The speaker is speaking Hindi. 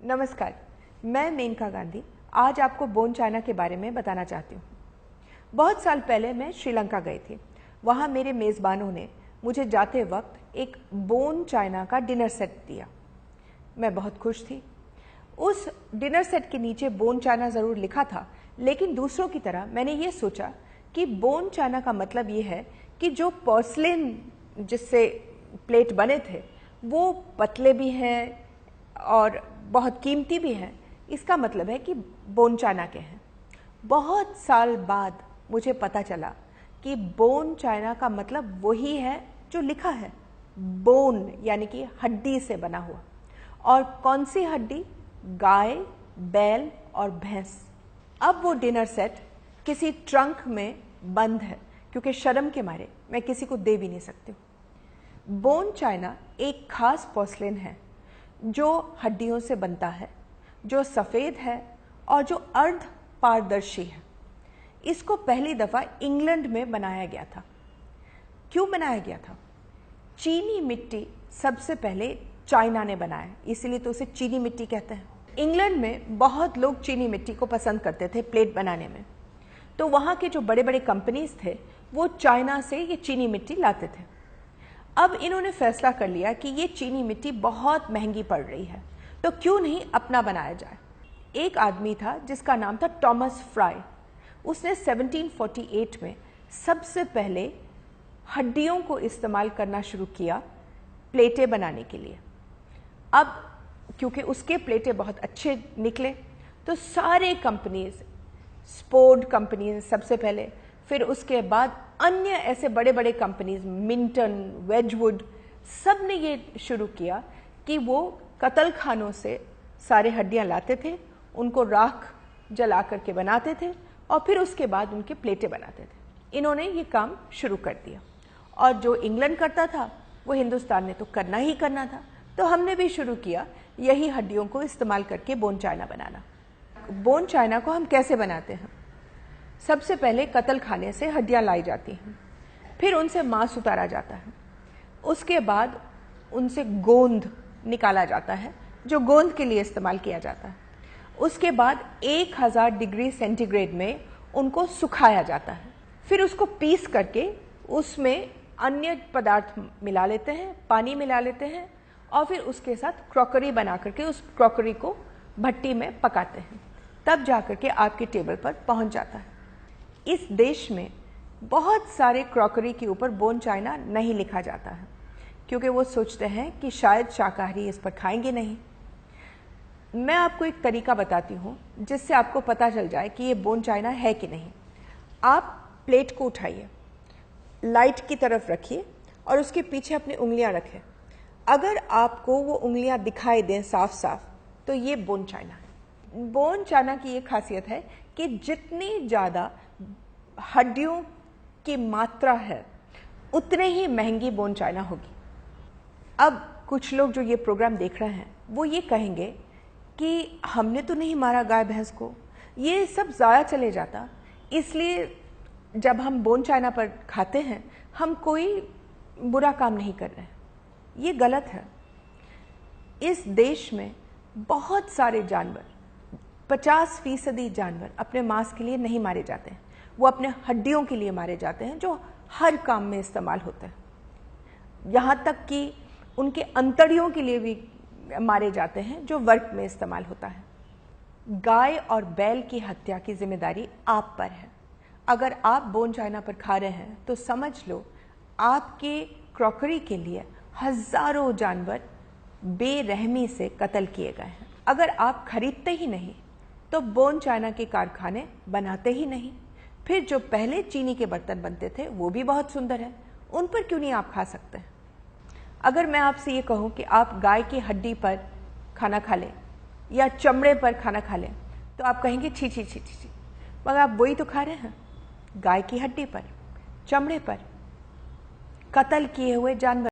नमस्कार, मैं मेनका गांधी आज आपको बोन चाइना के बारे में बताना चाहती हूँ। बहुत साल पहले मैं श्रीलंका गई थी। वहाँ मेरे मेज़बानों ने मुझे जाते वक्त एक बोन चाइना का डिनर सेट दिया। मैं बहुत खुश थी। उस डिनर सेट के नीचे बोन चाइना ज़रूर लिखा था, लेकिन दूसरों की तरह मैंने ये सोचा कि बोन चाइना का मतलब ये है कि जो पोर्सलेन जिससे प्लेट बने थे वो पतले भी हैं और बहुत कीमती भी हैं। इसका मतलब है कि बोन चाइना के हैं। बहुत साल बाद मुझे पता चला कि बोन चाइना का मतलब वही है जो लिखा है, बोन यानी कि हड्डी से बना हुआ। और कौन सी हड्डी? गाय, बैल और भैंस। अब वो डिनर सेट किसी ट्रंक में बंद है, क्योंकि शर्म के मारे मैं किसी को दे भी नहीं सकती हूँ। बोन चाइना एक खास पोर्सलेन है जो हड्डियों से बनता है, जो सफ़ेद है और जो अर्ध पारदर्शी है। इसको पहली दफ़ा इंग्लैंड में बनाया गया था। क्यों बनाया गया था? चीनी मिट्टी सबसे पहले चाइना ने बनाया, इसीलिए तो उसे चीनी मिट्टी कहते हैं। इंग्लैंड में बहुत लोग चीनी मिट्टी को पसंद करते थे प्लेट बनाने में, तो वहाँ के जो बड़े बड़े कंपनीज थे वो चाइना से ये चीनी मिट्टी लाते थे। अब इन्होंने फैसला कर लिया कि ये चीनी मिट्टी बहुत महंगी पड़ रही है, तो क्यों नहीं अपना बनाया जाए। एक आदमी था जिसका नाम था थॉमस फ्राई। उसने 1748 में सबसे पहले हड्डियों को इस्तेमाल करना शुरू किया प्लेटें बनाने के लिए। अब क्योंकि उसके प्लेटें बहुत अच्छे निकले, तो सारे कंपनीज, स्पोर्ड कंपनीज सबसे पहले, फिर उसके बाद अन्य ऐसे बड़े बड़े कंपनीज, मिंटन, वेजवुड, सब ने ये शुरू किया कि वो कत्ल खानों से सारे हड्डियां लाते थे, उनको राख जला करके बनाते थे और फिर उसके बाद उनके प्लेटें बनाते थे। इन्होंने ये काम शुरू कर दिया और जो इंग्लैंड करता था वो हिंदुस्तान ने तो करना ही करना था, तो हमने भी शुरू किया यही हड्डियों को इस्तेमाल करके बोन चाइना बनाना। बोन चाइना को हम कैसे बनाते हैं? सबसे पहले कत्ल खाने से हड्डियां लाई जाती हैं, फिर उनसे मांस उतारा जाता है, उसके बाद उनसे गोंद निकाला जाता है जो गोंद के लिए इस्तेमाल किया जाता है। उसके बाद 1000 डिग्री सेंटीग्रेड में उनको सुखाया जाता है, फिर उसको पीस करके उसमें अन्य पदार्थ मिला लेते हैं, पानी मिला लेते हैं और फिर उसके साथ क्रॉकरी बना करके उस क्रॉकरी को भट्टी में पकाते हैं, तब जाकर के आपके टेबल पर पहुंच जाता है। इस देश में बहुत सारे क्रॉकरी के ऊपर बोन चाइना नहीं लिखा जाता है, क्योंकि वो सोचते हैं कि शायद शाकाहारी इस पर खाएंगे नहीं। मैं आपको एक तरीका बताती हूँ जिससे आपको पता चल जाए कि ये बोन चाइना है कि नहीं। आप प्लेट को उठाइए, लाइट की तरफ रखिए और उसके पीछे अपनी उंगलियां रखें। अगर आपको वो उंगलियां दिखाई दें साफ साफ, तो ये बोन चाइना है। बोन चाइना की ये खासियत है कि जितनी ज़्यादा हड्डियों की मात्रा है उतने ही महंगी बोन चाइना होगी। अब कुछ लोग जो ये प्रोग्राम देख रहे हैं वो ये कहेंगे कि हमने तो नहीं मारा गाय भैंस को, ये सब ज़ाया चले जाता, इसलिए जब हम बोन चाइना पर खाते हैं हम कोई बुरा काम नहीं कर रहे हैं। ये गलत है। इस देश में बहुत सारे जानवर, 50% जानवर अपने मांस के लिए नहीं मारे जाते हैं, वो अपने हड्डियों के लिए मारे जाते हैं जो हर काम में इस्तेमाल होते हैं। यहाँ तक कि उनके अंतड़ियों के लिए भी मारे जाते हैं जो वर्क में इस्तेमाल होता है। गाय और बैल की हत्या की जिम्मेदारी आप पर है। अगर आप बोन चाइना पर खा रहे हैं तो समझ लो आपके क्रॉकरी के लिए हजारों जानवर बेरहमी से कत्ल किए गए हैं। अगर आप खरीदते ही नहीं तो बोन चाइना के कारखाने बनाते ही नहीं। फिर जो पहले चीनी के बर्तन बनते थे वो भी बहुत सुंदर है, उन पर क्यों नहीं आप खा सकते हैं? अगर मैं आपसे ये कहूँ कि आप गाय की हड्डी पर खाना खा लें या चमड़े पर खाना खा लें, तो आप कहेंगे छी छी छी छी छी, मगर आप वही तो खा रहे हैं, गाय की हड्डी पर, चमड़े पर, कत्ल किए हुए जानवर।